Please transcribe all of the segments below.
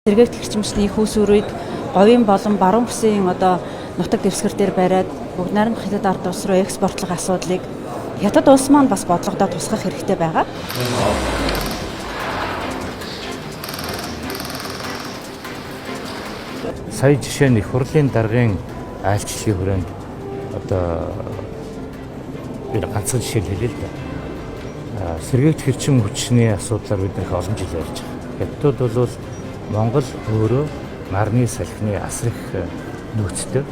Сэргээгт хэрчмчний их усүрийг говийн болон баруун бүсийн нутаг дэвсгэр дээр бариад бүгд найрамдах хятад ард улс руу экспортлох асуудлыг хятад улс маань бас бодлогодоо тусгах хэрэгтэй байгаа. Сая жишээ нь их хурлын даргын айлчлалын хүрээнд би ганцхан жишээ хэлээ л да. Сэргээгт хэрчим хүчний асуудлаар бид нэх олон жил ярьж байгаа. Хятадууд бол Монгол өөрөө нарны салхины асар их нөөцтэй.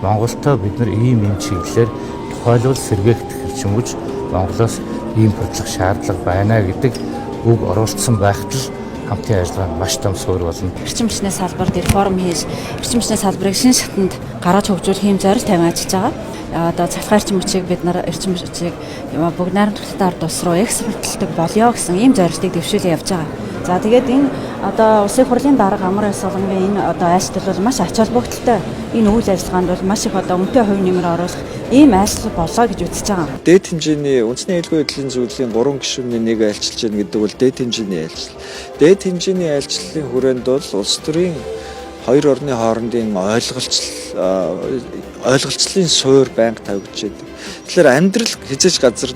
Монголтой бид нар ийм чиглэлээр тухайлбал сэргээгт хэрчим хүч Монголоос импортлох шаардлага байна гэдэг үг оруулсан байхад л хамтын ажиллагаа маш том суурь болно. Эрчим хүчний салбарт реформ хийж, эрчим хүчний салбарыг шинэ шатанд гаргаж хөгжүүлэх юм зорилт тавин ажиллаж байгаа. Цахилгаан эрчим хүчийг бид нар эрчим хүчийг бүгд найрамдах хятад ард улс руу экспортлдог болёо гэсэн ийм зорилтыг дэвшүүлээ явж байгаа. За тэгээд энэ улсын хурлын дарга амар ясалангийн энэ айлчлал бол маш ач холбогдолтой. Энэ үйл ажиллагаанд бол маш их үнэтэй хувь нэмэр оруулах ийм айлчлал болоо гэж үзэж байгаа. Дээд хэмжээний үндэсний аюулгүй байдлын зүйлийн 3 гишүүний нэг айлчилж байна гэдэг бол дээд хэмжээний айлчлал. Дээд хэмжээний айлчлалын хүрээнд бол улс төрийн хоёр орны хоорондын ойлголцлын суурь байнга тавигдж байдаг. Тэгэхээр амьдрал хязгаарч газар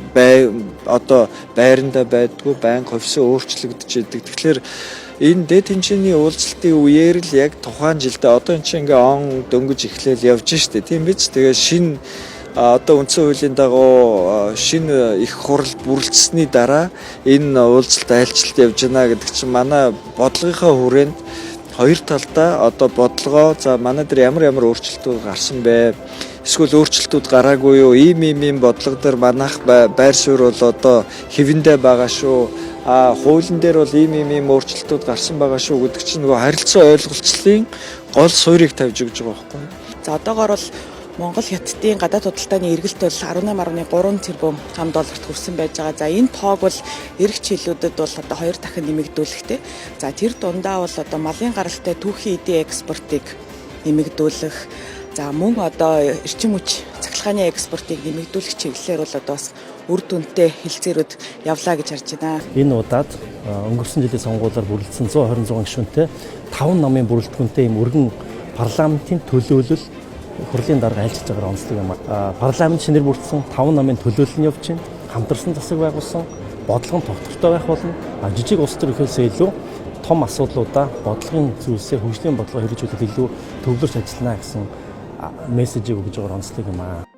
байранда байдгүй байнга ховсын өөрчлөгдөж байдаг. Тэгэхээр энэ дээд хэмжээний уулзалтын үеэр л яг тухайн жилдээ одоо энэ чинь ингээ он дөнгөж эхлээл явж штэ. Тийм биз? Тэгээ шинэ үндсэн хуулийн дагуу шинэ их хурал бүрэлдэсний дараа энэ уулзалт айлчлалт явж байна гэдэг чинь манай бодлогынхаа хүрээнд хоёр талдаа бодлогоо за манай дээр ямар өөрчлөлтүүд гарсан бэ? Эсвэл өөрчлөлтүүд гараагүй юу? Ийм бодлого дээр манайх байр суурь бол хэвэндээ байгаа шүү. Хуулийн дээр бол ийм өөрчлөлтүүд гарсан байгаа шүү гэдэг чинь нөгөө харилцаа ойлголцлын гол суурийг тавьж өгч байгаа байхгүй юу? За одоогоор бол Монгол хятадын гадаад худалдааны эргэлт бол 18.3 тэрбум $5 хүрсэн байж байгаа. За энэ тоог бол эх жилүүдэд бол 2 дахин нэмэгдүүлэхтэй. За тэр дундаа бол малын гаралтай түүхийн эдийн экспортыг нэмэгдүүлэх. За мөн эрчим хүч цахилгааны экспортыг нэмэгдүүлэх чиглэлээр бол бас үр дүнтэй хэлцээрүүд явлаа гэж харж байна. Энэ удаад өнгөрсөн жилийн сонгуулиар бүрэлдсэн 126 гишүүнтэй 5 намын бүрэлдэхүүнтэй ийм өргөн парламентын төлөөлөл хурлын дарга айлчилж байгаагаар онцлог юм. Парламент шинээр бүрдсэн 5 намын төлөөлөл нь явж байна. Хамтарсан засаг байгуулсан, бодлого нь тогтвортой байх болно. Жижиг улс төр ихээсээ илүү том асуудлуудаа бодлогын зүйлсээ хөгжлийн бодлого хэрэгжүүлэлт илүү төвлөрч ажиллана гэсэн мессежийг өгж байгаагаар онцлог юм.